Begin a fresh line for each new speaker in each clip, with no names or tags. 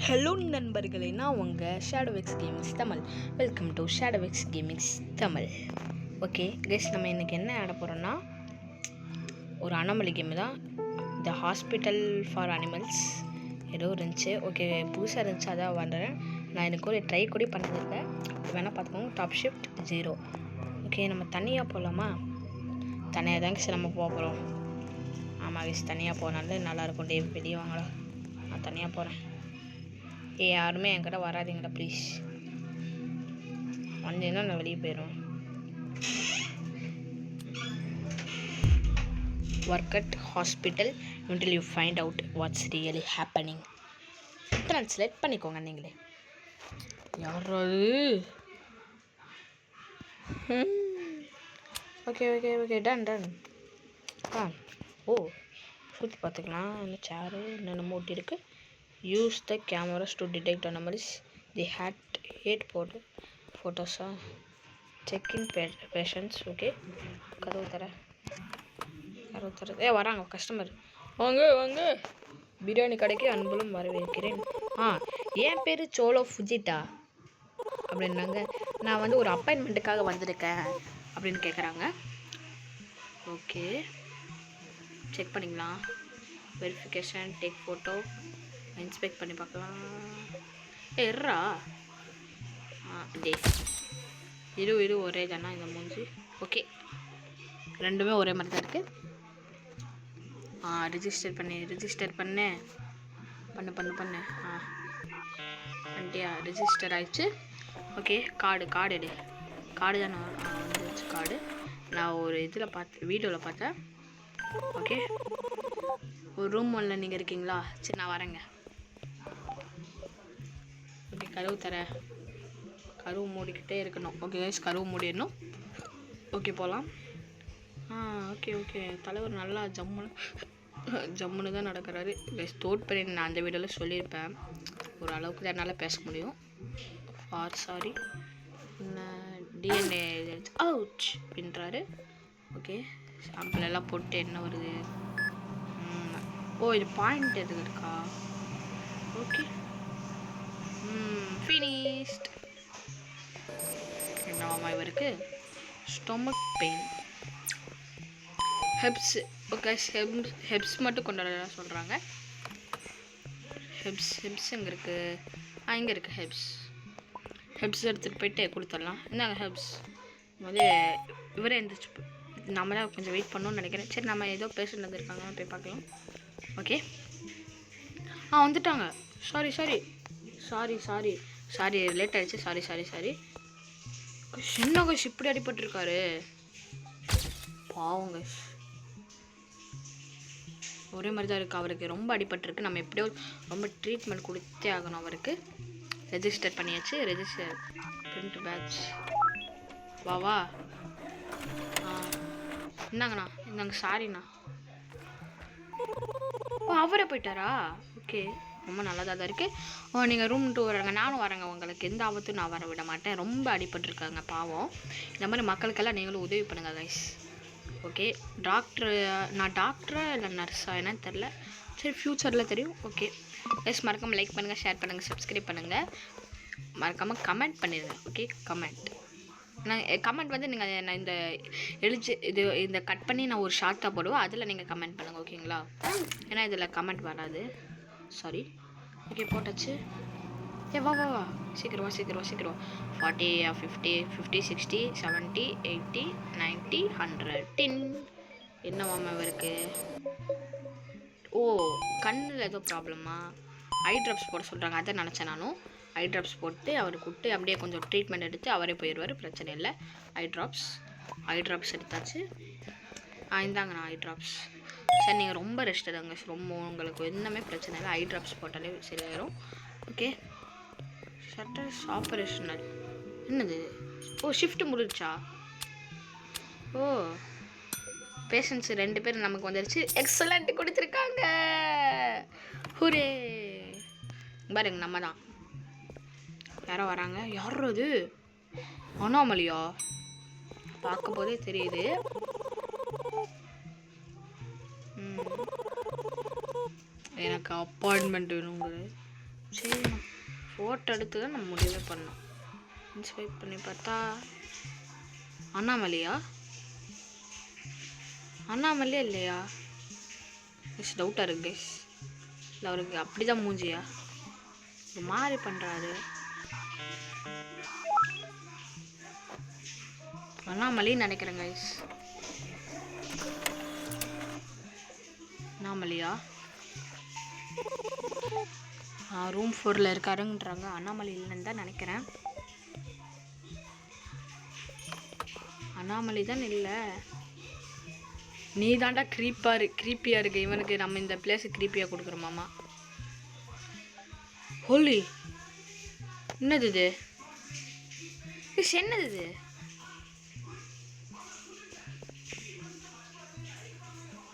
Hello நண்பர்களே, நான் உங்கள் Shadowix Gamings Tamil. Welcome to Shadowix Gamings Tamil. Okay guys, நம்ம இன்றைக்கி என்ன ஆட போகிறோன்னா ஒரு அனாமலி கேமு தான். த ஹாஸ்பிட்டல் ஃபார் அனிமல்ஸ் ஏதோ இருந்துச்சு. ஓகே, புதுசாக இருந்துச்சு, அதான் வந்துடுறேன். நான் எனக்கு ஒரு ட்ரை கூட பண்ணியிருக்கேன், வேணால் பார்த்துக்கோங்க. Top shift 0. ஓகே, நம்ம தனியாக போகலாமா? தனியாக தாங்க சார் நம்ம போக போகிறோம். ஆமாம் கைஸ், தனியாக போனாலும் நல்லாயிருக்கும். டே வெளியே வாங்கடா, நான் தனியாக போகிறேன். யாருமே என்கிட்ட வராதிங்கடா ப்ளீஸ். வந்தீங்கன்னா நான் வெளியே போயிடுவேன். Work at hospital until you find out what's really happening. Translate பண்ணிக்கோங்க நீங்களே. யாராவது okay okay okay done done ஓ, சுற்றி பார்த்துக்கலாம். இந்த சேரு என்னென்ன மூட்டி இருக்குது. Use the cameras to detect anomalies. The hate ஃபோட்டோஸா செக்கிங் பேஷண்ட்ஸ். ஓகே, கதவு தர வராங்க கஸ்டமர். வாங்க வாங்க, பிரியாணி கடைக்கு அன்புடன் வரவேற்கிறேன். என் பேர் சோலோ ஃபுஜிட்டா அப்படின்னாங்க. நான் வந்து ஒரு அப்பாயின்மெண்ட்டுக்காக வந்திருக்கேன் அப்படின்னு கேட்குறாங்க. ஓகே, செக் பண்ணிக்கலாம். வெரிஃபிகேஷன், டேக் ஃபோட்டோ, இன்ஸ்பெக்ட் பண்ணி பார்க்கலாம். எர்ரா டே இரு ஒரே தானா இந்த மூஞ்சி? ஓகே, ரெண்டுமே ஒரே மாதிரி தான் இருக்குது. ரிஜிஸ்டர் பண்ணு பண்ணிட்டியா? ரிஜிஸ்டர் ஆயிடுச்சு. ஓகே, கார்டு எடு. கார்டு தானே வந்துச்சு. கார்டு நான் ஒரு இதில் வீடியோவில் பார்த்தேன். ஓகே, ஒரு ரூம் 1ல் நீங்கள் இருக்கீங்களா? சரி, நான் வரேங்க. ஓகே, கதவு மூடிக்கிட்டே இருக்கணும். ஓகே கைஸ், கதவு மூடிடணும். ஓகே, போகலாம். ஓகே தலைவர் நல்லா ஜம்முன்னு தான் நடக்கிறாரு. ஸ்டோட் பண்ணி நான் அந்த வீடியோவில் சொல்லியிருப்பேன். ஒரு அளவுக்கு தான் என்னால் பேச முடியும். சாரி. டிஎன்ஏ அவுச் அப்படின்றாரு. ஓகே, சாம்பிள் எல்லாம் போட்டு என்ன வருது? இது பாயிண்ட் எதுக்கு இருக்கா? Okay, finished. என்னவாமா இவருக்கு? Stomach pain, herbs. Okay, herbs மட்டும் கொண்டு வர சொல்கிறாங்க. ஹெப்ஸ் எங்கே இருக்குது? இங்கே இருக்குது ஹெப்ஸ் எடுத்துகிட்டு போயிட்டு கொடுத்துடலாம். இந்தாங்க ஹெப்ஸ். இவரே எழுந்திரிச்சு, நம்ம தான் கொஞ்சம் வெயிட் பண்ணணும்னு நினைக்கிறேன். சரி, நம்ம ஏதோ பேஷண்ட் வந்துருக்காங்க, போய் பார்க்கலாம். ஓகே, வந்துட்டாங்க. சாரி லேட் ஆகிடுச்சு. சாரி. என்ன கைஸ் இப்படி அடிபட்டிருக்காரு? பாவங்க, ஒரே மாதிரி தான் இருக்குது. அவருக்கு ரொம்ப அடிபட்டிருக்கு. நம்ம எப்படியோ ரொம்ப ட்ரீட்மெண்ட் கொடுத்தே ஆகணும் அவருக்கு. ரெஜிஸ்டர் பண்ணியாச்சு. Register print batch. வா இந்தாங்க சாரிண்ணா. அவரே போயிட்டாரா? ஓகே, ரொம்ப நல்லதாக தான் இருக்குது. நீங்கள் ரூம் 2 வராங்க, நானும் வரேங்க. உங்களுக்கு எந்த ஆபத்தும் நான் வர விட மாட்டேன். ரொம்ப அடிபட்டிருக்காங்க பாவம். இந்த மாதிரி மக்களுக்கெல்லாம் நீங்களும் உதவி பண்ணுங்கள் கைஸ். ஓகே, நான் டாக்டரா இல்லை நர்ஸா என்னன்னு தெரில. சரி, ஃப்யூச்சரில் தெரியும். ஓகே கைஸ், மறக்காமல் லைக் பண்ணுங்கள், ஷேர் பண்ணுங்கள், சப்ஸ்கிரைப் பண்ணுங்கள், மறக்காமல் கமெண்ட் பண்ணிடுங்க. ஓகே, கமெண்ட் வந்து நீங்கள் நான் இந்த கட் பண்ணி நான் ஒரு ஷார்ட்டாக போடுவேன், அதில் நீங்கள் கமெண்ட் பண்ணுங்கள். ஓகேங்களா? ஏன்னா இதில் கமெண்ட் வராது. சாரி. ஓகே, போட்டாச்சு. வா சீக்கிரம் 40, 50, 60, 70, 80, 90, 100, 10. என்னவாமா இவருக்கு? கண்ணில் ஏதோ ப்ராப்ளமா? ஐ ட்ராப்ஸ் போட சொல்கிறாங்க. அதை நினச்சேன் நானும். ஐ ட்ராப்ஸ் போட்டு அவருக்கு விட்டு அப்படியே கொஞ்சம் ட்ரீட்மெண்ட் எடுத்து அவரே போயிடுவார். பிரச்சனை இல்லை. ஐ ட்ராப்ஸ் எடுத்தாச்சு. இந்தாங்கண்ணா ஐ ட்ராப்ஸ். சரி, நீங்கள் ரொம்ப ரெஸ்ட் எடுங்க. ரொம்ப உங்களுக்கு இன்னுமே பிரச்சனை இல்லை. ஐ ட்ராப்ஸ் போட்டாலே சரியாயிரும். Okay, shutters operational. என்னது? ஷிஃப்ட் முடிச்சா? பேஷண்ட்ஸ் 2 பேர் நமக்கு வந்துருச்சு. எக்ஸலண்ட் கொடுத்துருக்காங்க. ஹூரே! பாருங்க, நம்ம தான். யாரோ வராங்க. யாரோ அது? அனாமலியா? பார்க்க போதே தெரியுது. எனக்கு அப்பாயின்மெண்ட் வேணுங்க. சரி ஃபோட்டோ எடுத்து தான் நம்ம முடிவே பண்ணோம். இன்ஸ்பெக்ட் பண்ணி பார்த்தா அண்ணாமலையா இல்லையா? கைஸ் டவுட்டாக இருக்கு கைஸ். இல்லை அவருக்கு அப்படி தான் மூஞ்சியா ஒரு மாதிரி பண்ணுறாரு. அண்ணாமலைன்னு நினைக்கிறேன் கைஸ். அண்ணாமலையா? ரூம் 4 இருக்காருன்றாங்க. அண்ணாமலை இல்லைன்னு தான் நினைக்கிறேன். அண்ணாமலை தான் இல்லை. நீ தாண்டா க்ரீப்பியாக இருக்கு. இவனுக்கு நம்ம இந்த பிளேஸு க்ரீப்பியாக கொடுக்குறோமாமா. ஹோலி என்னது இது? என்னது இது?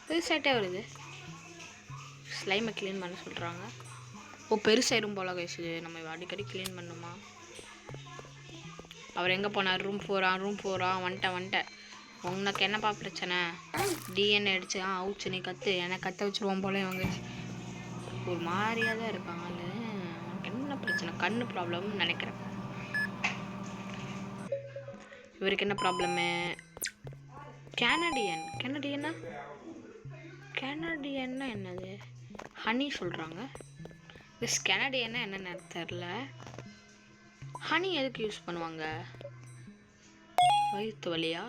பெருசாகிட்டே வருது. ஸ்லைமை க்ளீன் பண்ண சொல்கிறாங்க. பெருசாயிரும் போல கைஸ். நம்ம அடிக்கடி க்ளீன் பண்ணுமா? அவர் எங்கே போனார்? ரூம் 4 வந்துட்டேன். உனக்கு என்னப்பா பிரச்சனை? டிஎன்ஏ அடிச்சு அவுச்சு நீ கற்று எனக்கு கற்ற வச்சுருவோம் போல. இவங்க ஒரு மாதிரியாக தான் இருக்காங்க. உனக்கு என்ன பிரச்சனை? கண்ணு ப்ராப்ளம்னு நினைக்கிறேன். இவருக்கு என்ன ப்ராப்ளமு? கெனடியன்னா என்னது? ஹனி சொல்கிறாங்க. கெனடியன்னா என்னென்னு தெரில. ஹனி எதுக்கு யூஸ் பண்ணுவாங்க? வயிற்று வலியா?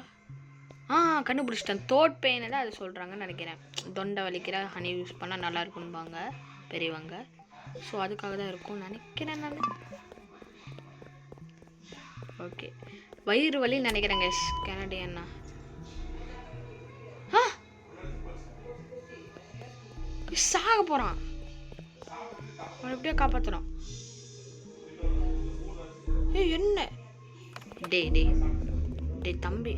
கண்டுபிடிச்சிட்டேன். தோட் பெயினை தான் அது சொல்கிறாங்கன்னு நினைக்கிறேன். தொண்டை வலிக்கிற ஹனி யூஸ் பண்ணால் நல்லா இருக்குன்பாங்க பெரியவங்க. ஸோ அதுக்காக தான் இருக்கும்னு நினைக்கிறேன் நான். ஓகே, வயிறு வலின்னு நினைக்கிறேங்க கெனடியன்னா. சாக போகிறான். அவனை எப்படியோ காப்பாற்றுறான். என்ன டே தம்பி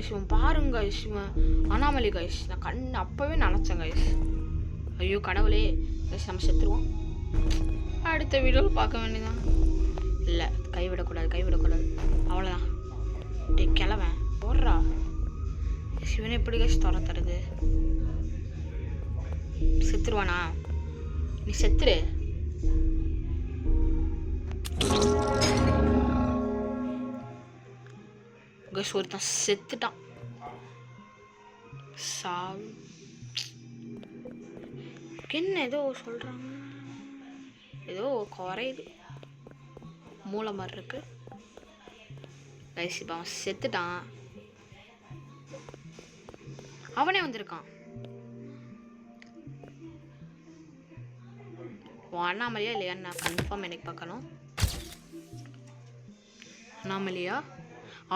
இவன் பாருங்க இவன் அண்ணாமலை கைஸ். நான் கண்ணு அப்பவே நினச்சேன் கைஸ். ஐயோ கடவுளே கைஸ், நம்ம செத்துருவோம். அடுத்த வீடியோவில் பார்க்க வேண்டியதான். இல்லை கைவிடக்கூடாது. அவ்வளோதான். டே கிளவன் போடுறா. சிவனை எப்படி கைஸ் துரத்துறது? செத்துருவானா? நீ செத்துரு. கைஸ் ஒருத்தன் செத்துட்டான். சாவு. என்ன ஏதோ சொல்கிறாங்க, ஏதோ குறையுது மூளை மாதிரி இருக்கு கைஸ். இப்போ அவன் செத்துட்டான். அவனே வந்திருக்கான். அண்ணாமலையா இல்லையா? நான் கன்ஃபார்ம் எனக்கு பார்க்கணும்.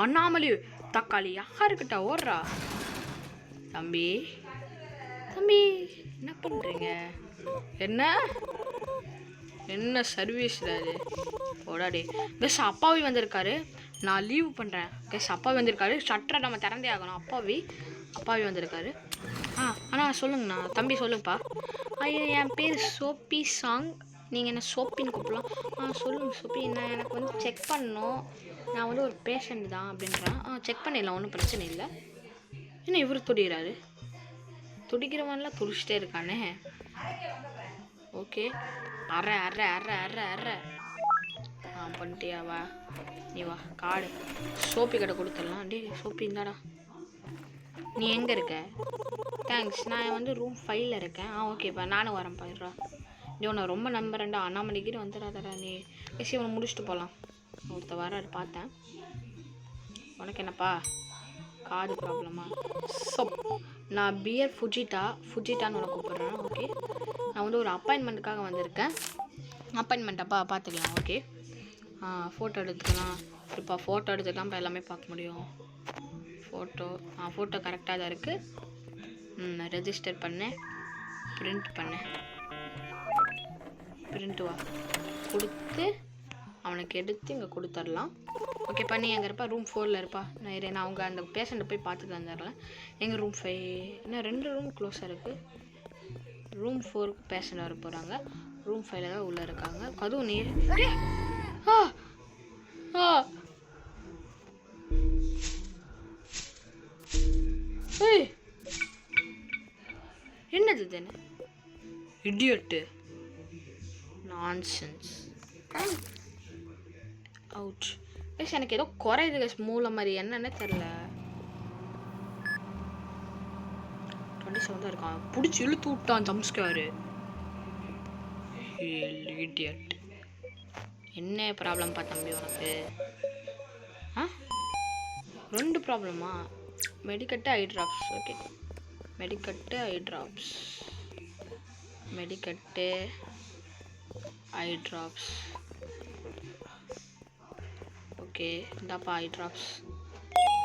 அண்ணாமலை தக்காளி யாருக்கிட்ட ஓடுறா? தம்பி என்ன பண்ணுறீங்க? என்ன சர்வீஸ் அது? ஓடாடி கெஸ். அப்பாவி வந்திருக்காரு. நான் லீவ் பண்ணுறேன் கெஸ். அப்பாவி வந்திருக்காரு. ஷட்டரை நம்ம திறந்தே ஆகணும். அப்பாவி வந்திருக்காரு. அண்ணா சொல்லுங்கண்ணா. தம்பி சொல்லுங்கப்பா. ஐயோ என் பேர் சோப்பி சாங். நீங்கள் என்ன சோப்பின்னு கூப்பிடலாம். சொல்லுங்கள் சோப்பி. நான் எனக்கு வந்து செக் பண்ணணும். நான் வந்து ஒரு பேஷண்ட் தான் அப்படின்றான். செக் பண்ணிடலாம், ஒன்றும் பிரச்சனை இல்லை. என்ன இவர் துடிக்கிறாரு? துடிக்கிறவன்லாம் துடிச்சிட்டே இருக்கானே. ஓகே, அற பண்ணிட்டியா? வா நீ வா. கார்டு சோப்பி கடை கொடுத்துடலாம். டே சோப்பி இந்தாடா. நீ எங்கே இருக்க? தேங்க்ஸ். நான் வந்து ரூம் 5 இருக்கேன். ஓகேப்பா நானும் வரேன். போயிடுறா. நீ உன்னை ரொம்ப நம்புறேன்டா. அண்ணாமலைக்கு வந்துடாதடா. நீ பேசி இவனை முடிச்சுட்டு போகலாம். ஒருத்த வராரு பார்த்தேன். உனக்கு என்னப்பா காது ப்ராப்ளமா? நான் பியர் ஃபுஜிட்டான்னு உனக்கு கூப்பிட்றேன். ஓகே, நான் வந்து ஒரு அப்பாயின்மெண்ட்டுக்காக வந்திருக்கேன். அப்பாயின்மெண்ட்டப்பா பார்த்துக்கலாம். ஓகே, ஃபோட்டோ எடுத்துக்கலாம். இப்போ ஃபோட்டோ எடுத்துக்கலாம். இப்போ எல்லாமே பார்க்க முடியும். ஃபோட்டோ கரெக்டாக தான் இருக்குது. ரெஜிஸ்டர் பண்ணேன். பிரிண்ட் வா கொடுத்து அவனுக்கு எடுத்து இங்கே கொடுத்துடலாம். ஓகே, பண்ணி எங்கே இருப்பா? ரூம் 4 இருப்பா. நான் அவங்க அந்த பேஷண்ட்டை போய் பார்த்துட்டு வந்துடலாம். எங்கள் ரூம் 5 இன்னும் 2 ரூம் க்ளோஸாக இருக்குது. ரூம் 4க்கு பேஷண்ட் வர போகிறாங்க. ரூம் 5 தான் உள்ளே இருக்காங்க. அதுவும் நீ என்னது இதுன்னு? இடியட்டு நான்சென்ஸ். அவுச். கைஸ் எனக்கு ஏதோ குறையுது கைஸ் மூளை மாதிரி என்னன்னே தெரில. 27 தான் இருக்கான். பிடிச்சி இழுத்து விட்டான் ஜம்ஸ்கேரு. இடியட். என்ன ப்ராப்ளம் தம்பி உனக்கு? ரெண்டு ப்ராப்ளமா? Medicated eye drops. Okay medicated eye drops. Medicated eye drops. Okay இந்தாப்பா ஐ ட்ராப்ஸ்.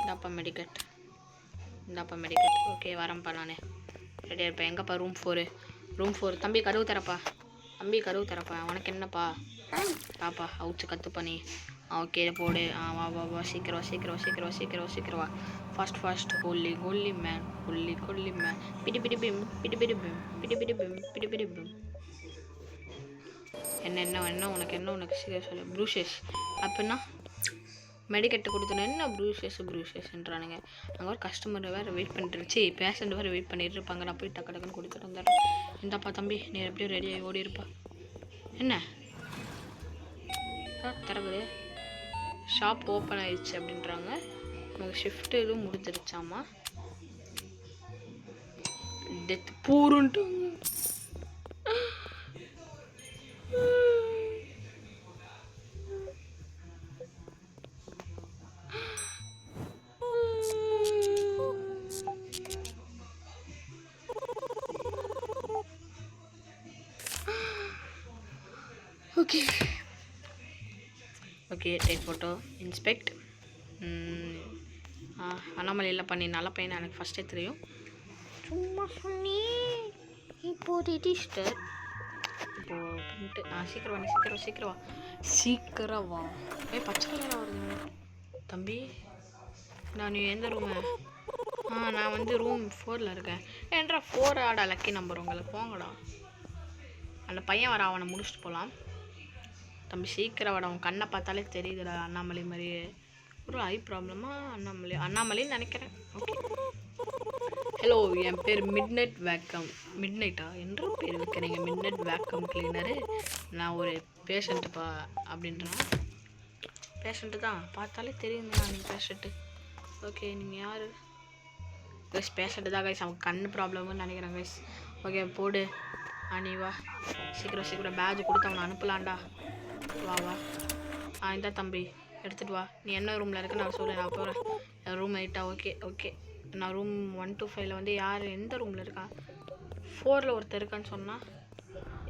இந்தாப்பா மெடிக்கட். இந்தாப்பா மெடிக்கட். ஓகே வரேன்ப்பா நான் ரெடியாக இருப்பேன். எங்கப்பா? ரூம் 4. ரூம் 4. தம்பி கதவு தரப்பா. தம்பி கதவு தரப்பா. உனக்கு என்னப்பா? பாப்பா அவுச்சு கற்று பண்ணி. ஓகே போடு. வா வா வா சீக்கிரம் சீக்கிரம் சீக்கிரம் சீக்கிரம் சீக்கிரம் வா. Fast fast. கொல்லி கொல்லி மேன். கொல்லி கொல்லி மேன். பிடி பிடி பிம் பிடி பிடி பிம் பிடி பிடி பிம் பிடி பிடி பிம். என்ன என்ன என்ன உனக்கு என்ன உனக்கு சீக்கிரம் சொல்லு. ப்ரூஷஸ் அப்படின்னா மெடிக்கெட்டு கொடுத்தோன்னு என்ன ப்ரூஷஸ்ன்றானுங்க. அங்கே ஒரு கஸ்டமர் வேறு வெயிட் பண்ணிட்டுருச்சு. பேஷண்ட் வேறு வெயிட் பண்ணிட்டு இருப்பாங்க. நான் போய் டக்கு டக்குன்னு கொடுத்துட்டு வந்துடுறேன். இந்தாப்பா தம்பி நீ எப்படியும் ரெடியாகி ஓடி இருப்பா. என்ன திறகுது? ஷாப் ஓப்பன் ஆயிடுச்சு அப்படின்றாங்க. நமக்கு ஷிஃப்ட்டு எதுவும் முடிஞ்சிருச்சாமா. டெத் பூருன்ட்டு. Okay okay take photo. Inspect. அண்ணாமலையில் பண்ணி நல்ல பையனை எனக்கு ஃபஸ்ட்டே தெரியும். சும்மா சொன்னி இப்போ ரெஜிஸ்டர். இப்போது சீக்கிரம் வா. சீக்கிரம் சீக்கிரம் வா. சீக்கிரம் வா. பச்சை கலராக வருது தம்பி. நான் எந்த ரூமு? நான் வந்து ரூம் 4ல் இருக்கேன். ஏன்றா 4 ஆடா லக்கி நம்பர் உங்களுக்கு. போங்கடா. அந்த பையன் வர அவனை முடிச்சுட்டு போகலாம். தம்பி சீக்கிரம் வாடா. அவன் கண்ணை பார்த்தாலே தெரியுதுடா அண்ணாமலை மாதிரியே. ஒரு ஐ ப்ராப்ளமா? அண்ணாமலைன்னு நினைக்கிறேன். ஓகே ஹலோ என் பேர் மிட்நைட் வேக்கம். மிட்நைட்டா என்று பேர் வைக்கிறீங்க? Midnight vacuum cleaner. நான் ஒரு பேஷண்ட்டுப்பா அப்படின்றான். பேஷண்ட்டு தான் பார்த்தாலே தெரியுங்கண்ணா நீங்கள் பேஷண்ட்டு. ஓகே நீங்கள் யார்? கைஸ் பேஷண்ட்டு தான் கைஸ். அவன் கண் ப்ராப்ளம்னு நினைக்கிறேன் கைஸ். ஓகே போடு. நீ வா சீக்கிரம் சீக்கிரம். பேட்ஜ் கொடுத்து அவனை அனுப்பலான்டா. வா வா. இந்த தம்பி எடுத்துகிட்டு வா. நீ என்ன ரூமில் இருக்கு நான் சொல்ல. நான் போகிறேன். ரூம் 8. ஓகே ஓகே நான் ரூம் 1 to 5 வந்து யார் எந்த ரூமில் இருக்கான்? 4ல் ஒருத்தர் இருக்கான்னு சொன்னால்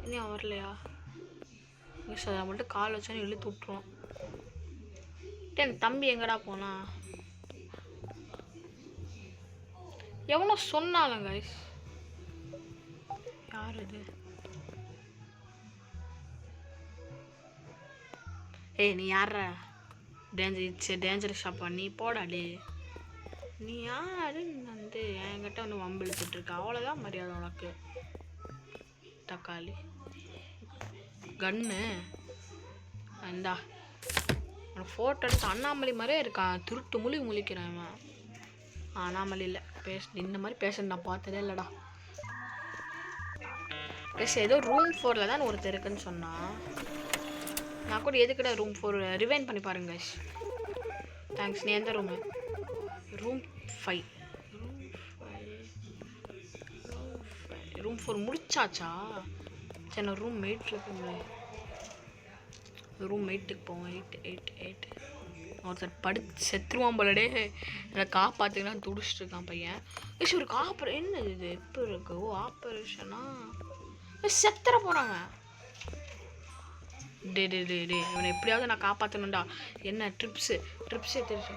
இன்னும் வரலையா? சார் அதை மட்டும் கால் வச்சோன்னு இழுத்து விட்ருவோம். என் தம்பி எங்கடா போனா? எவனோ சொன்னாலும் கைஸ். யார் இது? நீ யாரா? டேஞ்சரஸ் ஷாப்பா? நீ போடா டே. நீ யாருன்னு வந்து என்கிட்ட வந்து வம்பு இழுத்துட்ருக்க. அவ்வளோதான் மரியாதை உனக்கு. தக்காளி கன்னு இந்தா. உனக்கு ஃபோட்டோ எடுத்து அண்ணாமலை மாதிரியே இருக்கான். திருட்டு முழிக்கிறான். அண்ணாமலை இல்லை இந்த மாதிரி பேஷண்ட் நான் பார்த்ததே இல்லைடா. ஏதோ ரூம் 4ல் தான் ஒருத்தர் இருக்குன்னு சொன்னான். நான் கூட எதுக்குடா ரூம் 4 ரிவைன் பண்ணி பாருங்க கைஸ். தேங்க்ஸ். நீ எந்த ரூமு? ரூம் 5. ரூம் 4 முடிச்சாச்சா? சரி நான் ரூம் 8ல் போங்க. ரூம் 8க்கு போவோம். 8 ஒருத்தர் செத்துருவான் போலடே. என்னை காப்பாற்றுக்கலாம் துடிச்சிட்டு இருக்கான் பையன். ஒரு என்ன இது எப்போ இருக்கு? ஆப்ரேஷனா? செத்துற போகிறாங்க. டே இவனை எப்படியாவது நான் காப்பாற்றணும்டா. என்ன ட்ரிப்ஸு எடுத்துருச்சு.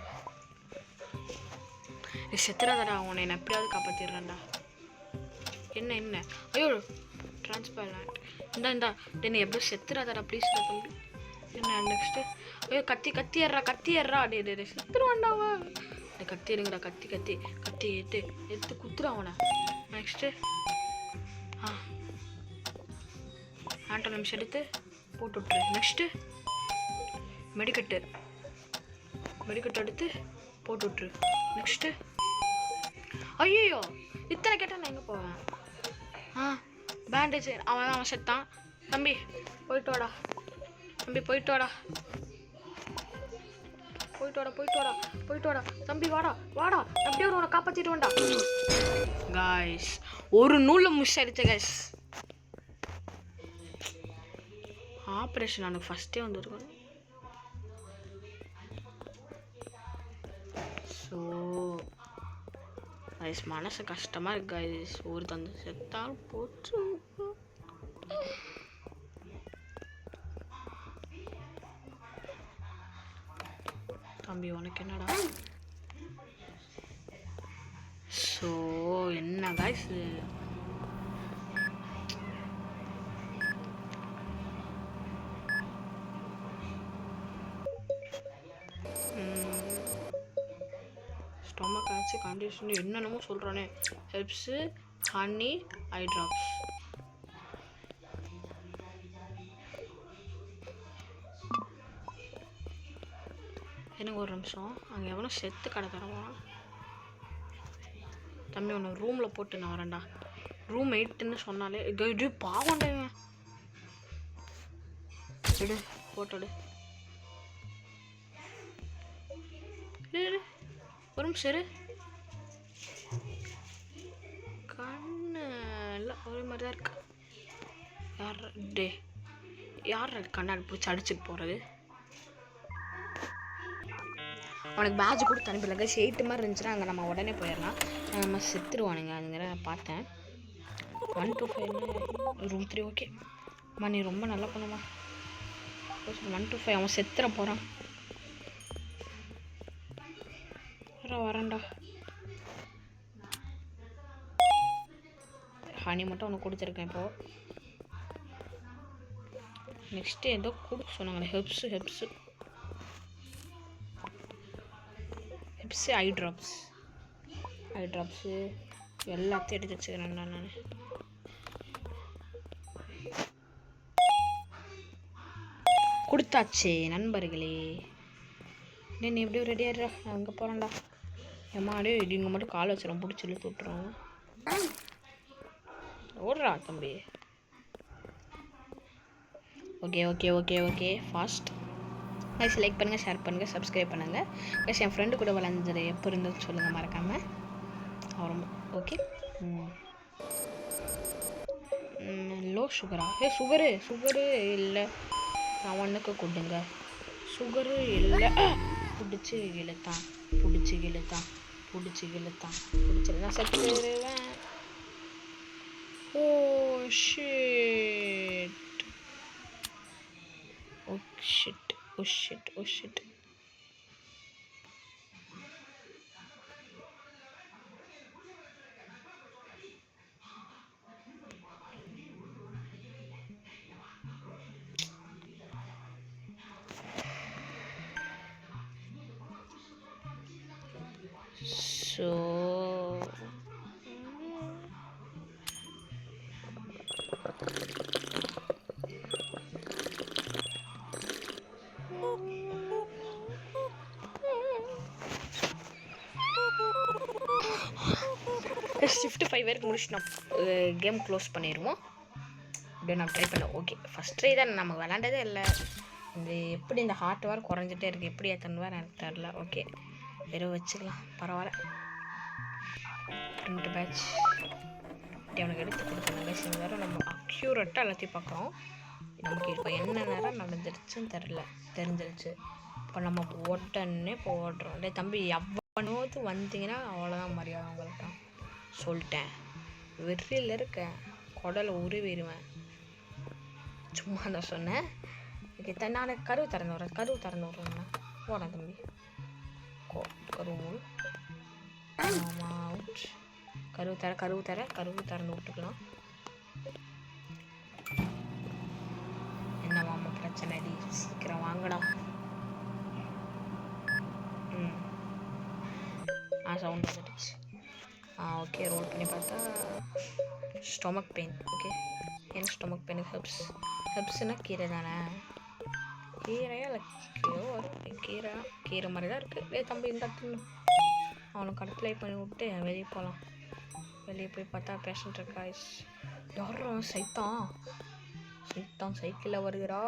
செத்துறாதடா. உன்னை நான் எப்படியாவது காப்பாற்றிடுறேன்டா. என்ன ஐயோ டிரான்ஸ்பேரண்ட். இந்தா டே நீ எப்படியும் செத்துறாதடா ப்ளீஸ்டா தம்பி. என்ன நெக்ஸ்ட்டு? ஐயோ கத்திடுறா. டே செத்துருவான்டாவா? கத்தி எடுங்கடா. கத்தி எடுத்து குத்துறா அவனை. நெக்ஸ்ட்டு ஆண்டோ நிமிஷம் எடுத்து போட்டு விட்ரு. நெக்ஸ்ட்டு மெடிக்கட்டு எடுத்து போட்டு விட்ரு. நெக்ஸ்ட்டு ஐயோ இத்தனை கேட்டால் நான் எங்கே போவேன்? பேண்டேஜ் அவன் செத்தான். தம்பி போயிட்டு வாடா, தம்பி போயிட்டு வாடா, போயிட்டு வாடா, போயிட்டு வாடா, போயிட்டு வாடா தம்பி, வாடா வாடா, அப்படியே உன்னை காப்பாற்றிட்டு வேண்டா. காய்ஸ் ஒரு நூலில் மிஸ் ஆயிடுச்சு காய்ஸ். ஆப்ரேஷன் எனக்கு ஃபஸ்ட்டே வந்துருக்கும். ஸோ கைஸ் மனசு கஷ்டமாக இருக்கு கைஸ். ஒரு தந்து செத்தால் போச்சு. தம்பி உனக்கு என்னடா? ஸோ என்ன கைஸ், ஸ்டொமக் ஆச்சு கண்டிஷன் என்னென்னமோ சொல்கிறானே. ஹெல்ப்ஸு, ஹனி, ஐ ட்ராப்ஸ். எனக்கு ஒரு நிமிஷம், அங்கே எவனோ செத்து கடை தரவான். தம்பி ஒன்று ரூமில் போட்டு நான் வரேன்டா. ரூம் 8ன்னு சொன்னாலே இது பாவண்டா. எடு போட்டோடு ஒரு நிமிஷம் சரி. கண்ணு இல்லை ஒரே மாதிரி தான் இருக்கு. யார் டே யார் கண்ணாடி பிடிச்சி அடிச்சுட்டு போகிறது? அவனுக்கு பேட்ச் கூட அனுப்பிடல. 8 மாதிரி இருந்துச்சுன்னா அங்கே நம்ம உடனே போயிடலாம். நம்ம செத்துருவானுங்க அதுங்கிற நான் பார்த்தேன். 1 to 5 ரூம் 3 ஓகே. அம்மா நீ ரொம்ப நல்லா பண்ணுமா. 1 to 5 அவன் செத்துற போகிறான். வரேன்டா. ஹனி மட்டும் ஒன்று கொடுத்துருக்கேன் இப்போது. நெக்ஸ்ட்டு ஏதோ கொடுக்க சொன்னாங்களே. ஹெப்ஸு ஹெப்ஸு ஹெப்ஸு ஐ ட்ராப்ஸ். ஐ ட்ராப்ஸு எல்லாத்தையும் எடுத்து வச்சுக்கிறேன்டா நான். கொடுத்தாச்சு நண்பர்களே. நீ எப்படியும் ரெடியாடுறா, நான் அங்கே போகிறேன்டா. எம்மாடே இங்கே மட்டும் கால் வச்சிடும், பிடிச்சி இழுத்து விட்டுருவோம். ஓடுறா தம்பி. Okay okay okay okay fast guys. Like பண்ணுங்கள், ஷேர் பண்ணுங்கள், சப்ஸ்கிரைப் பண்ணுங்கள் கைஸ். என் ஃப்ரெண்டு கூட விளையாண்டது எப்போ இருந்தது சொல்லுங்கள் மறக்காமல். ரொம்ப ஓகே. லோ சுகரா? சுகரு இல்லை, நான் ஒன்றுக்கு கொடுங்க. சுகரு இல்லை. பிடிச்சி இழுத்தான் நான் செத்துருவேன். Oh shit. ஸோ ஷிஃப்ட் 5 வரைக்கும் முடிச்சு நான் கேம் க்ளோஸ் பண்ணிடுவோம். அப்படியே நான் ட்ரை பண்ணேன். ஓகே ஃபஸ்ட் ட்ரை தான், நம்ம விளாண்டதே இல்லை. இந்த எப்படி இந்த ஹார்ட் வேறு குறைஞ்சிட்டே இருக்குது, எப்படி ஏற்றணும் வேறு எனக்கு தெரில. ஓகே வெறும் வச்சுக்கலாம், பரவாயில்ல. பிரிண்ட் பேட்ச் அவனுக்கு எடுத்து கொடுத்தாங்க. சில நேரம் நம்ம அக்யூரேட்டாக எல்லாத்தையும் பார்க்குறோம். நமக்கு இப்போ என்ன நேரம் நடந்துருச்சுன்னு தெரிஞ்சிருச்சு. இப்போ நம்ம உடனே போடுறோம். டே தம்பி எவ்வளோது வந்தீங்கன்னா அவ்வளோதான் மரியாதை உங்களுக்கு சொல்லிட்டேன். வெறியில் இருக்கேன், குடலை உருவிடுவேன். சும்மா தான் சொன்னேன். ஓகே நாளைக்கு கருவு திறந்து விட்றேண்ணா. போடா தம்பி. கருவு திறந்து விட்டுக்கலாம். என்ன மாமா பிரச்சனை டி, சீக்கிரம் வாங்கடா. சவுண்ட் வந்துடுச்சு. ஓகே ரோல் பண்ணி பார்த்தா ஸ்டொமக் பெயின். ஓகே என்ன ஸ்டொமக் பெயினுக்கு ஹெப்ஸ்னா கீரை தானே? கீரையா இல்லை கீரை மாதிரி தான் இருக்குது. தம்பி இந்த இடத்துல அவனுக்கு அப்ளை பண்ணி விட்டு வெளியே போகலாம். வெளியே போய் பார்த்தா பேஷண்ட் இருக்கா. யாரும் சைத்தான் சைக்கிளில் வருகிறா.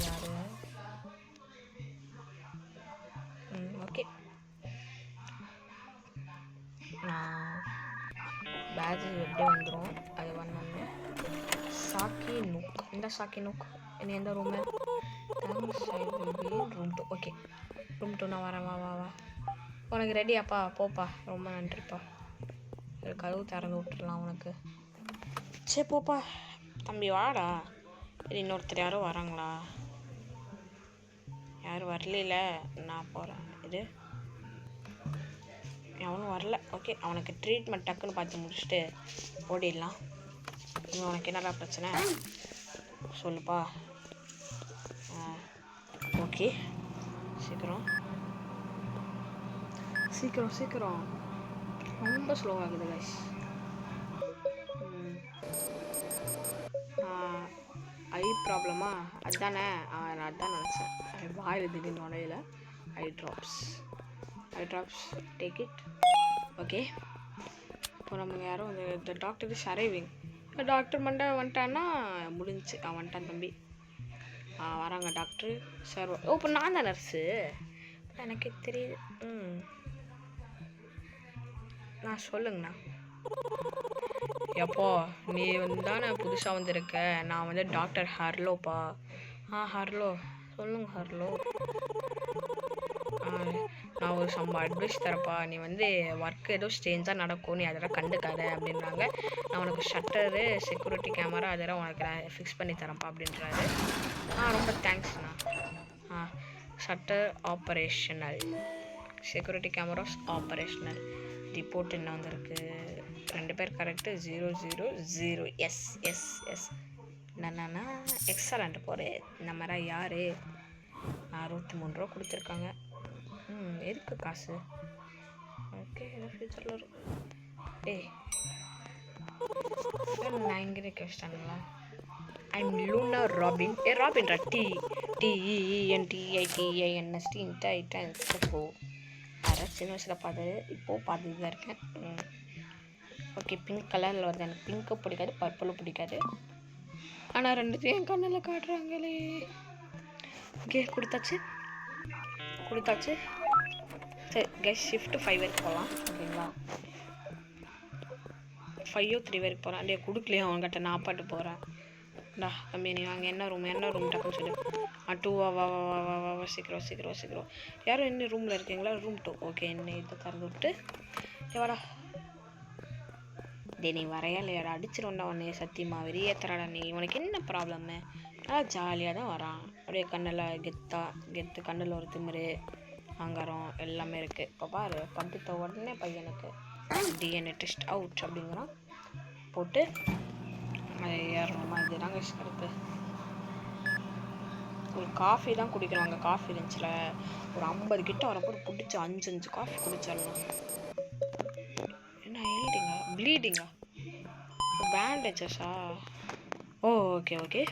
யாரு? ஓகே, நான் பேட்ஜ் எப்படி வந்துடும் அது வந்தோடனே சாக்கி நூக். இந்த சாக்கி நூக் இனி எந்த ரூமு? ரூம் 2. ஓகே, ரூம் 2 நான் வரேன். வா வா வா, உனக்கு ரெடியாப்பா? போப்பா, ரொம்ப நன்றிப்பா. ஒரு கதவு திறந்து விட்டுடலாம் உனக்கு. சரி போப்பா தம்பி, வாடா. இது இன்னொருத்தர் யாரும் வராங்களா? யாரும் வரல, நான் போகிறேன். இது அவனும் வரல. ஓகே, அவனுக்கு ட்ரீட்மெண்ட் டக்குன்னு பார்த்து முடிச்சுட்டு ஓடிடலாம். உனக்கு என்னடா பிரச்சனை சொல்லுப்பா. ஓகே, சீக்கிரம் சீக்கிரம் சீக்கிரம். ரொம்ப ஸ்லோவாகுது கைஸ். ஐ ப்ராப்ளமா? அதுதானே, நான் அதான் நினச்சேன். வாயில் திடீர்னு உடையில. ஐ ட்ராப்ஸ் டேக் இட். ஓகே, இப்போ நமக்கு யாரும் இந்த டாக்டர் இஸ் அரைவிங். டாக்டர் மண்டை வந்துட்டான்னா முடிஞ்சிச்சு. வந்துட்டான் தம்பி. வராங்க டாக்டர் சார். ஓ, இப்போ நான் தான் நர்ஸு, எனக்கே தெரியுது. நான் சொல்லுங்கண்ணா. எப்போ நீ தானே புதுசாக வந்திருக்க? நான் வந்து டாக்டர் ஹர்லோப்பா. ஹர்லோ, சொல்லுங்க ஹர்லோ. நான் ஒரு சம்ப அட்வைஸ் தரப்பா. நீ வந்து ஒர்க் ஏதோ ஸ்டேஞ்சாக நடக்கும், நீ அதெல்லாம் கண்டுக்காத அப்படின்றாங்க. நான் உனக்கு ஷட்டரு, செக்யூரிட்டி கேமரா அதெல்லாம் உனக்கு நான் ஃபிக்ஸ் பண்ணி தரேன்ப்பா அப்படின்றாரு. ரொம்ப தேங்க்ஸ்ண்ணா. Shutter operational, security cameras operational. Report என்ன வந்திருக்கு? 2 பேர் கரெக்டு. 000. Yes yes yes. என்னன்னா எக்ஸலண்ட் போடு. இந்த மாதிரி யார்? 63 ரூபா கொடுத்துருக்காங்க. எதுக்கு காசு? ஓகே, ஏதோ ஃபியூச்சரில் இருக்கும். நான் இங்கே இருக்க வச்சிட்டாங்களா? I'm Luna Robin. ராபின்ரா. TENTITINST. அதான் சின்ன வயசில் பார்த்தது, இப்போது பார்த்துட்டு தான் இருக்கேன். ஓகே, பிங்க் கலரில் வருது. எனக்கு பிங்க்கும் பிடிக்காது, பர்பிளும் பிடிக்காது. ஆனால் ரெண்டுத்தையும் என் கண்ணில் காட்டுறாங்களே. ஓகே, கொடுத்தாச்சு. சரி கைஸ், ஷிஃப்ட் 5 வரைக்கும் போகலாம். ஓகேங்களா? 5 3 வரைக்கும் போகிறேன். அப்படியே கொடுக்கலையே அவங்ககிட்ட. நான் பாட்டு போகிறேன். தம்பி நீ வாங்க. என்ன ரூம் டக்குன்னு சொல்லு. 2. வா சீக்கிரம். யாரும் என்ன ரூமில் இருக்கீங்களா? ரூம் 2. ஓகே, என்ன இதை திறந்து விட்டு வாடா. நீ வரையா இல்லையாடா? அடிச்சிருண்டா உன்னைய சத்தியமா. வெறியேத்தராடா நீ. உனக்கு என்ன ப்ராப்ளம்மு? நல்லா ஜாலியாக தான் வரான். அப்படியே கண்ணில் கெத்து, கண்ணில் ஒரு திமிரு, அங்கரம் எல்லாமே இருக்குது. இப்போ பாரு, படுத்த உடனே பையனுக்கு DNA டெஸ்ட் அவுட் அப்படிங்கிறான். போட்டு அது ஏறணுமா? இது நாங்கள் கருத்து. ஒரு காஃபி தான் குடிக்கிறோம். அங்கே காஃபி இருந்துச்சுல, ஒரு 50 கிட்ட வரப்போ பிடிச்சி 5 காஃபி குடிச்சிடலாம். என்ன ப்ளீடிங்கா? பேண்டேஜஸா? ஓகே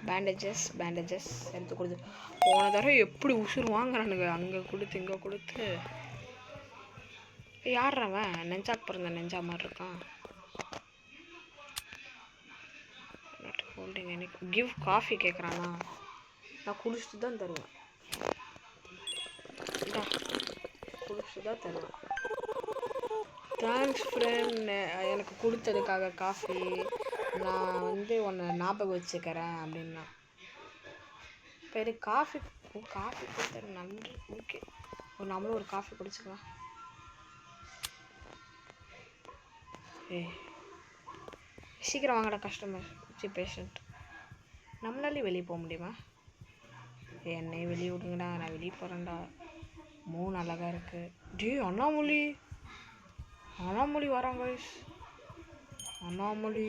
பேண்டேஜஸ் எடுத்து கொடுத்து. போன தடவை எப்படி உசுறு வாங்குறானுங்க, அங்கே கொடுத்து இங்கே கொடுத்து. யார்றவன்? நெஞ்சாக்கு பிறந்த நெஞ்சா மாதிரி இருக்கான். எனக்கு கிவ் காஃபி கேட்குறானா? நான் குடிச்சிட்டு தான் தருவேன். தேங்க்ஸ் ஃப்ரெண்ட், எனக்கு கொடுத்ததுக்காக காஃபி. நான் வந்து உன்னை ஞாபகம் வச்சுக்கிறேன் அப்படின்னா. சரி, காஃபி கொடுத்தது நன்றி. ஓகே, நம்மளும் ஒரு காஃபி குடிச்சுக்கலாம். சீக்கிரம் வாங்கடா கஸ்டமர். பேஷண்ட். நம்மளாலே வெளியே போக முடியுமா? என்னை வெளியே விடுங்கடா, நான் வெளியே போகிறேன்டா. 3 அழகாக இருக்குது. அண்ணாமொழி வராங்க. அண்ணாமொழி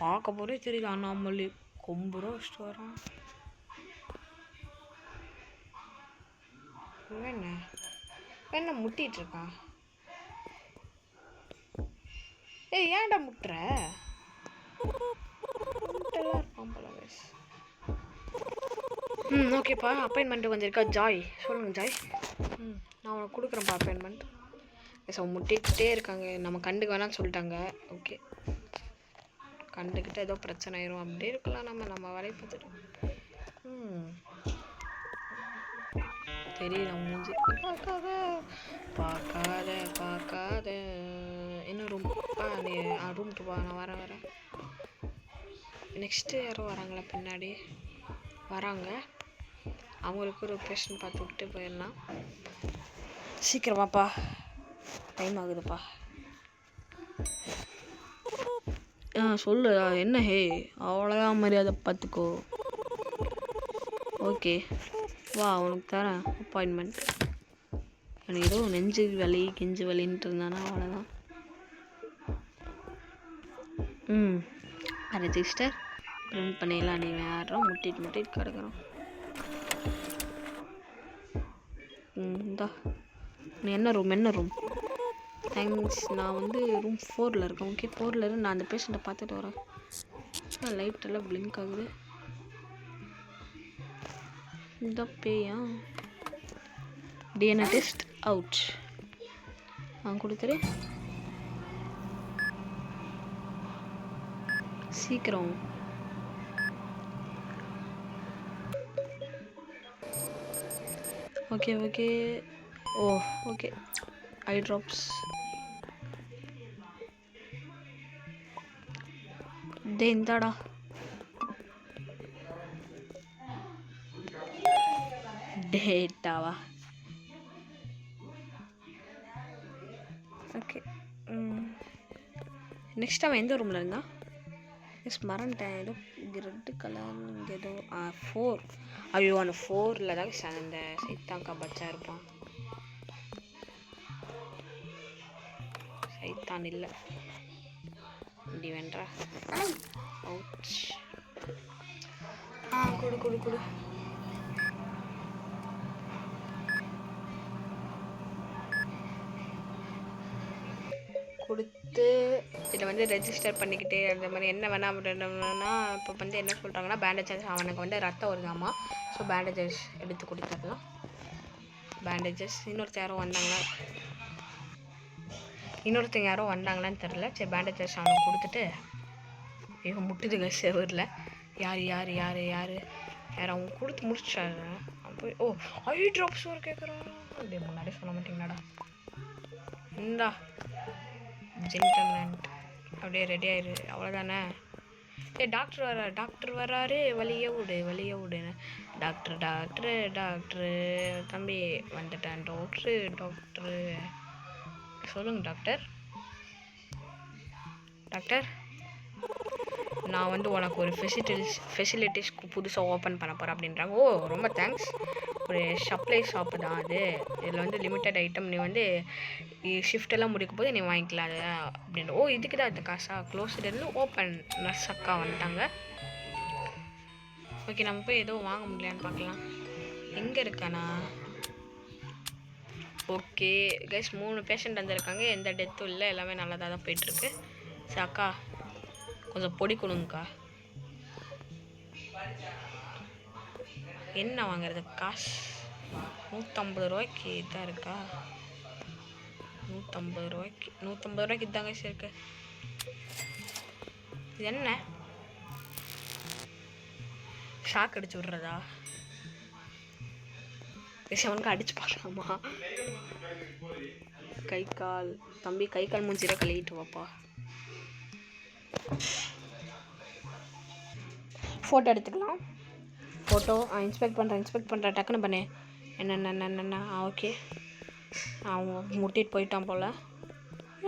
பார்க்க போதே தெரியல. அண்ணாமொழி கொம்புரோ வச்சுட்டு வரான். என்ன முட்டிட்டு இருக்கான்? ஏன்டா முட்டுற? முட்டெல்லாம் இருப்பான் போல. ஓகேப்பா, அப்பாயின்மெண்ட் வந்திருக்கா ஜாய். சொல்லுங்கள் ஜாய். நான் உனக்கு கொடுக்குறேன்ப்பா அப்பாயின்மெண்ட். ஸோ முட்டிக்கிட்டே இருக்காங்க, நம்ம கண்டுக்க வேணாம்னு சொல்லிட்டாங்க. ஓகே, கண்டுக்கிட்ட ஏதோ பிரச்சனை ஆயிரும். அப்படியே இருக்கலாம், நம்ம வேலையை பார்த்துட்டு. தெரியல மூஞ்சி. பார்க்காத என்ன ரூம்? நீ ரூமுக்கு போ, நான் வரேன். நெக்ஸ்ட்டு யாரும் வராங்களா? பின்னாடி வராங்க. அவங்களுக்கு ஒரு பேஷண்ட் பார்த்து விட்டு போயிடலாம். சீக்கிரமாப்பா, டைம் ஆகுதுப்பா. சொல்லு என்ன? ஹே, அவ்வளோதான் மரியாதை, பார்த்துக்கோ. ஓகே வா, உனக்கு தரேன் அப்பாயின்மெண்ட். எனக்கு ஏதோ நெஞ்சு வலி கெஞ்சு வலின்ட்டு இருந்தானா, அவ்வளோதான். ரெஜிஸ்டர் பிரிண்ட் பண்ணிடலாம். நீ யாரும் முட்டிட்டு கிடக்குறோம். இந்தா, நீ என்ன ரூம்? தேங்க்ஸ். நான் வந்து ரூம் 4 இருக்கேன். ஓகே, 4 இருந்து நான் அந்த பேஷண்ட்டை பார்த்துட்டு வரேன். லைட் எல்லாம் பிளிங்க் ஆகுது. இந்த பேயா? DNA test out. கொடுத்துரு சீக்கிரம். ஓகே ஓகே, ஐ ட்ராப்ஸ். இந்தாடா. டேட்டாவா? ஓகே, நெக்ஸ்ட் அவன் எந்த ரூமில் இருந்தா? மறந்துட்டேன். ஏதோ ரெட்டு கலர் இங்கே ஏதோ 4. ஐயோ, அந்த 4ல் தான் அந்த சைத்தாங்கா பச்சா இருப்பான். சைத்தான் இல்லை, இப்படி வேண்டா. அவுச். கொடு. கொடுத்து இதில் வந்து ரெஜிஸ்டர் பண்ணிக்கிட்டே அந்த மாதிரி என்ன வேணால் அப்படின்னா, இப்போ வந்து என்ன சொல்கிறாங்கன்னா, பேண்டேஜஸ் அவனுக்கு வந்து ரத்தம் வருதாமா. ஸோ பேண்டேஜஸ் எடுத்து கொடுத்துடலாம். பேண்டேஜஸ். இன்னொருத்தங்க யாரோ வந்தாங்களான்னு தெரில. சரி, பேண்டேஜஸ் அவனுக்கு கொடுத்துட்டு ஐயோ முட்டுதுங்க செவரில். யார் அவங்க கொடுத்து முடிச்சாரு. போய் ஐ ட்ராப்ஸ் ஒரு கேட்குறான். அப்படியே முன்னாடி சொல்ல மாட்டீங்களாடா. இந்தா ஜென்டல்மேன், அப்படியே ரெடி ஆயிரு. அவ்வளோதானே? டாக்டர் வராரு. வழியை விடு. டாக்டரு தம்பி வந்துட்டேன். டாக்டரு சொல்லுங்க டாக்டர். நான் வந்து உனக்கு ஒரு ஃபெசிலிட்டிஸ் புதுசாக ஓப்பன் பண்ண போகிறேன் அப்படின்றாங்க. ரொம்ப தேங்க்ஸ். ஒரு சப்ளை ஷாப்பு தான் அது. இதில் வந்து லிமிட்டட் ஐட்டம். நீ வந்து ஷிஃப்டெல்லாம் முடிக்கும் போது நீ வாங்கிக்கலாம் அது அப்படின்ற. இதுக்கு தான் இந்த காசா? க்ளோஸ்லேருந்து ஓப்பன். நர்ஸ் அக்கா வந்துட்டாங்க. ஓகே, நம்ம போய் ஏதோ வாங்க முடியலான்னு பார்க்கலாம். எங்கே இருக்கானா? ஓகே கைஸ், 3 பேஷண்ட் வந்திருக்காங்க. எந்த டெத்தும் இல்லை, எல்லாமே நல்லதாக தான் போயிட்டுருக்கு. சரி அக்கா, கொஞ்சம் பொடி கொடுங்கக்கா. என்ன வாங்குறது? காசு 150 ரூபாய்க்கு தான் இருக்கா? 150 ரூபாய்க்கு இதாங்க இருக்கு. இது என்ன? ஷாக் அடிச்சு விட்றதா? அவனுக்கு அடிச்சு பார்க்கலாமா? கை கால் தம்பி, கை கால் மூஞ்சிர கழுவிட்டு வாப்பா. ஃபோட்டோ எடுத்துக்கலாம். ஃபோட்டோ இன்ஸ்பெக்ட் பண்ணுறேன். டக்குன்னு பண்ணு. என்ன? ஓகே, அவன் முட்டிட்டு போயிட்டான் போல்.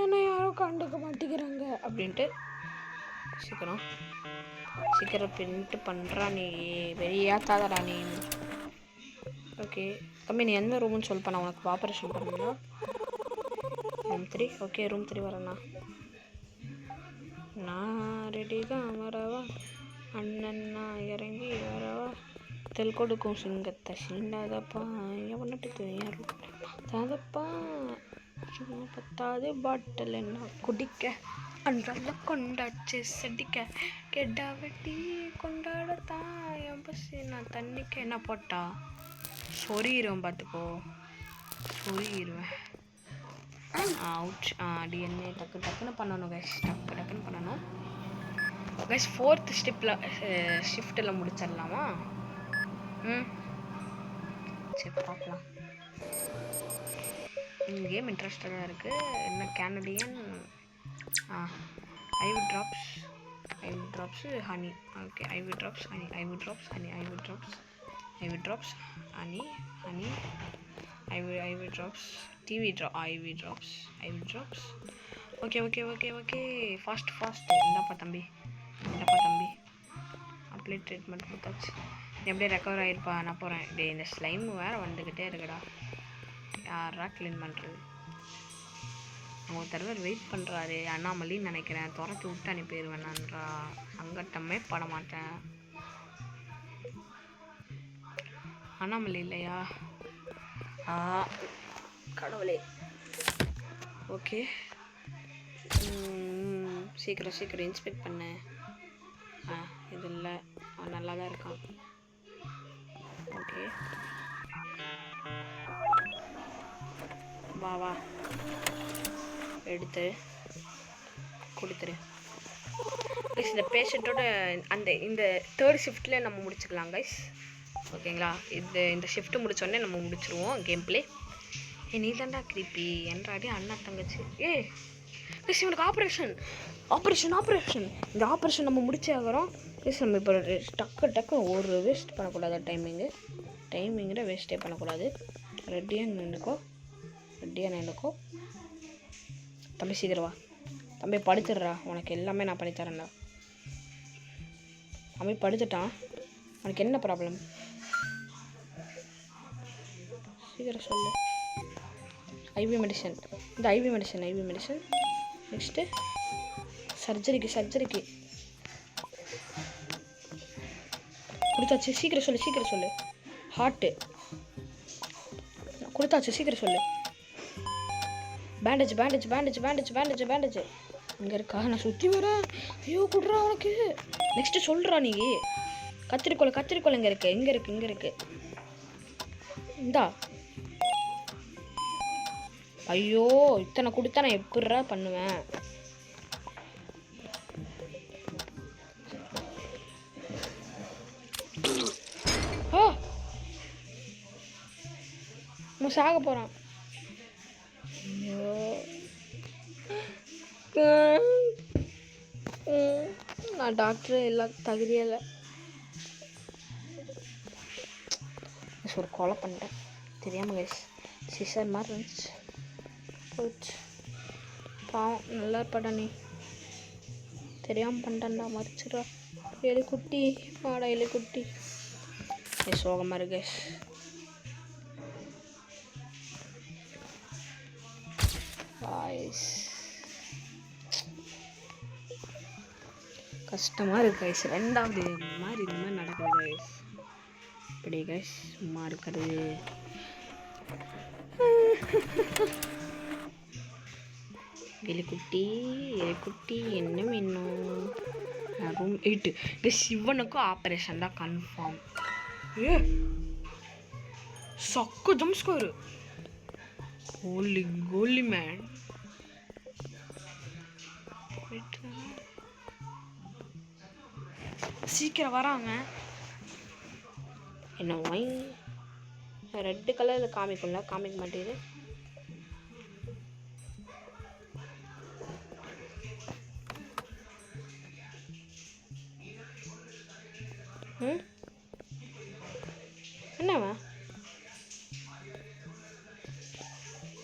என்ன யாரும் கண்டுக்க மாட்டேங்கிறாங்க அப்படின்ட்டு சீக்கிரம் பிரிண்ட் பண்ணுறா. நீ வெறியாத்தாதடா நீ. ஓகே தம்பி, நீ எந்த ரூம்னு சொல்லிப்பா, நான் உனக்கு ஆப்ரேஷன் பண்ணணும். ரூம் 3. Okay, room 3 வரேண்ணா. நான் ரெடி தான், வரவா அண்ணன்னா, இறங்கி வரவா. தெல் கொடுக்கும் சிங்கத்தை சீண்டாதப்பா, எவனட்டு ததப்பா. சும்மா பத்தாது பாட்டில் என்ன குடிக்க அன்றால கொண்டாச்சு செடிக்க கெட்டா வெட்டி கொண்டாடத்தான் என் பசி நான் தண்ணிக்க என்ன போட்டா சொறிடுவேன் பார்த்துக்கோ சொறிடுவேன். அவுட் டிஎன்ஏ டக்குன்னு பண்ணணும் கைஸ், டக்குன்னு பண்ணணும் கைஸ். 4th ஷிஃப்ட்டில் முடிச்சிடலாமா? சரி பார்க்கலாம். கேம் இன்ட்ரெஸ்டடாக இருக்குது. என்ன Canadian IV drops honey. Okay IV drops honey IV drops honey IV drops TV drop IV drops. Okay fast இந்தாப்பா தம்பி அப்ளை ட்ரீட்மெண்ட் கொடுத்தாச்சு. எப்படியே ரெக்கவர் ஆகிருப்பா. நான் போகிறேன். டே இந்த ஸ்லைம் வேறு வந்துக்கிட்டே இருக்குடா. யாரா க்ளீன் பண்ணுறது? அவங்க தடவை வெயிட் பண்ணுறாரு. அண்ணாமலைன்னு நினைக்கிறேன். துரத்தி விட்டு அனுப்பிடுவேனான்றா. சங்கட்டமே பட மாட்டேன். அண்ணாமலை இல்லையா? கடவுளே. ஓகே சீக்கிரம் இன்ஸ்பெக்ட் பண்ணு. இது இல்லை, நல்லா தான் இருக்கான். ஓகே வா எடுத்து கொடுத்துரு. இந்த பேஷண்ட்டோட இந்த 3rd ஷிஃப்ட்டில் நம்ம முடிச்சுக்கலாம் கைஸ். ஓகேங்களா? இந்த ஷிஃப்ட்டு முடித்தோடனே நம்ம முடிச்சிருவோம் கேம் பிளே. நீ தாண்டா கிரிப்பி என்றாடி அண்ணா தங்கச்சி. கைஸ் இவனுக்கு ஆப்ரேஷன். இந்த ஆப்ரேஷன் நம்ம முடிச்சே ஆகிறோம் கைஸ். நம்ம இப்போ டக்கு ஒரு வேஸ்ட் பண்ணக்கூடாது. டைமிங்கில் வேஸ்ட்டே பண்ணக்கூடாது. ரெட்டியாக நின்றுக்கோ தம்பி. சீக்கிரம் வா தம்பி, படுத்துடுறா. உனக்கு எல்லாமே நான் பண்ணித்தரேன்டா. தம்பி படுத்துட்டான். உனக்கு என்ன ப்ராப்ளம்? சீக்கிரம் சொல்லு. IV medicine. இந்த IV மெடிசன். நெக்ஸ்ட்டு சர்ஜரிக்கு கொடுத்தாச்சு. சீக்கிரம் சொல்லு. ஹார்ட்டு கொடுத்தாச்சு. சீக்கிரம் சொல்லு. பேண்டேஜ் இங்கே இருக்கா? நான் சுற்றி வரேன். ஐயோ குட்றா உனக்கு. நெக்ஸ்ட்டு சொல்கிறா நீ. கத்திரிக்கோள் இங்கே இருக்கு. இந்தா. ஐயோ இத்தனை கொடுத்தா நான் எப்படிரா பண்ணுவேன்? நான் சாக போகிறான். நான் டாக்டர் எல்லாம் தகுதியில்லை. ஒரு கொலை பண்ணிட்டேன் தெரியாமல் கைஸ். சிசர் மாதிரி இருந்துச்சு. பாவம் நல்லா இருப்பாடா நீ. தெரியாமல் பண்ணிட்டேன்டா. மறைச்சிடா. எலிக்குட்டி வாடா எலிக்குட்டி. சோகமாக இருக்கு கைஸ். கஷ்டமாக இருக்குது கைஸ். 2வது மாதிரி இந்த மாதிரி நடக்குது கைஸ். இப்படி கைஸ் சும்மா இருக்கிறது. எலிக்குட்டி என்ன வேணும்? ரூம் 8 சிவனுக்கும் ஆப்ரேஷன் தான் கன்ஃபார்ம். சக்கு ஜம்ஸ்கோரு. கோலி மேன். சீக்கிரம் வராங்க. என்ன வாங்கி ரெட் கலரில் காமிக்க மாட்டேங்குது.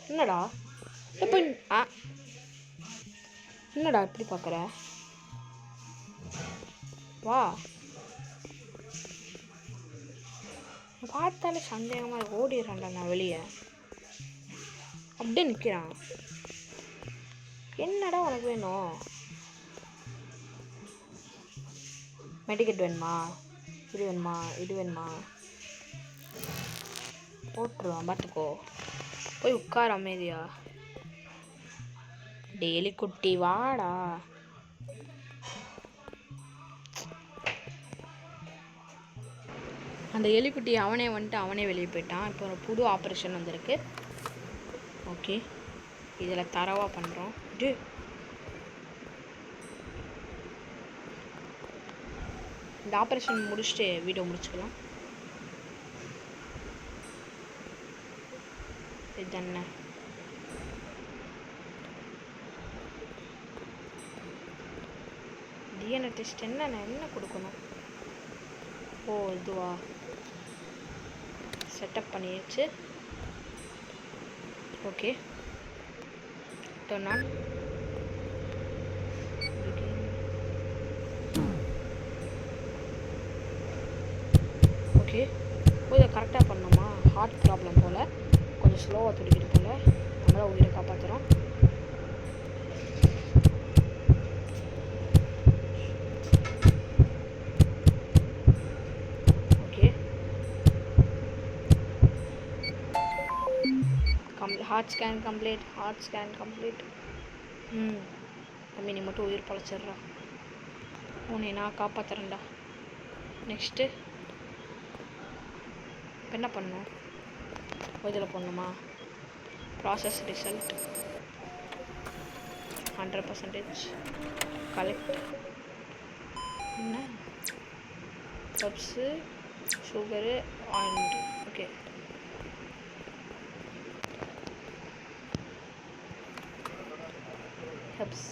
என்னடா இப்போ என்னடா இப்படி பார்க்குற? வா பார்த்தாலே சந்தேகமாக ஓடிடுறான்டா. நான் வெளியே அப்படியே நிற்கிறான். என்னடா உனக்கு வேணும்? மெடிக்கெட் வேணுமா? இது வேணுமா? போட்டுருவான் பார்த்துக்கோ. போய் உட்கார அமைதியா. டெய்லி குட்டி வாடா. அந்த எலிக்குட்டி அவனே வந்துட்டு அவனே வெளியே போயிட்டான். இப்போ ஒரு புது ஆப்ரேஷன் வந்திருக்கு. ஓகே, இதில் தரவாக பண்ணுறோம். இந்த ஆப்ரேஷன் முடிச்சுட்டு வீடியோ முடிச்சுக்கலாம். இதுதானே டிஎன்ஏ டெஸ்ட். என்ன கொடுக்கணும்? ஓ இதுவா, செட்டப் பண்ணியாச்சு. Okay, turn on. ஓகே, இதை கரெக்டாக பண்ணோமா? ஹார்ட் ப்ராப்ளம் போல், கொஞ்சம் ஸ்லோவாக துடிக்கிது போல். நம்ம தான் உயிரை காப்பாற்றுறோம். Okay, heart scan complete. தம்பி, நீ மட்டும் உயிர் பழச்சிட்றா. உன்னை நான் காப்பாற்றுறேன்டா. நெக்ஸ்ட்டு என்ன பண்ணணும்? இதில் பண்ணணுமா? Process result 100% collect. என்ன கப்ஸு, sugar, ointment. Okay, herbs.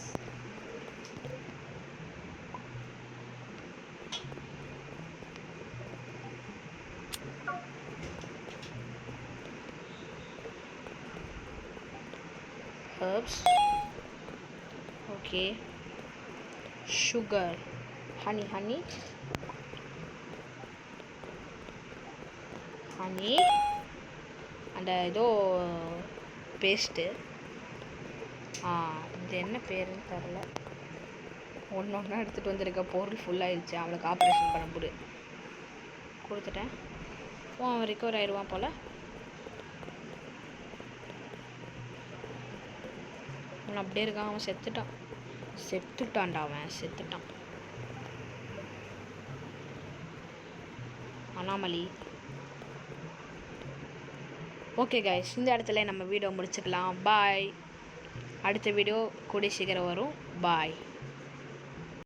herbs. Okay, sugar, honey, and ஏதோ பேஸ்ட்டு. இது என்ன பேருன்னு தெரில. ஒன்று எடுத்துகிட்டு வந்திருக்க. பொருள் ஃபுல்லாகிடுச்சு. அவனுக்கு ஆப்ரேஷன் பண்ண கொடுத்துட்டேன். அவன் ரிகவர் ஆயிடுவான் போல். அவன் அப்படியே இருக்கான். அவன் செத்துட்டான்டா. அவன் செத்துட்டான். அனாமலி. ஓகே கைஸ், இந்த இடத்துல நம்ம வீடியோ முடிச்சுக்கலாம். பாய். அடுத்த வீடியோ கூடிய சீக்கிரம் வரும். பாய்.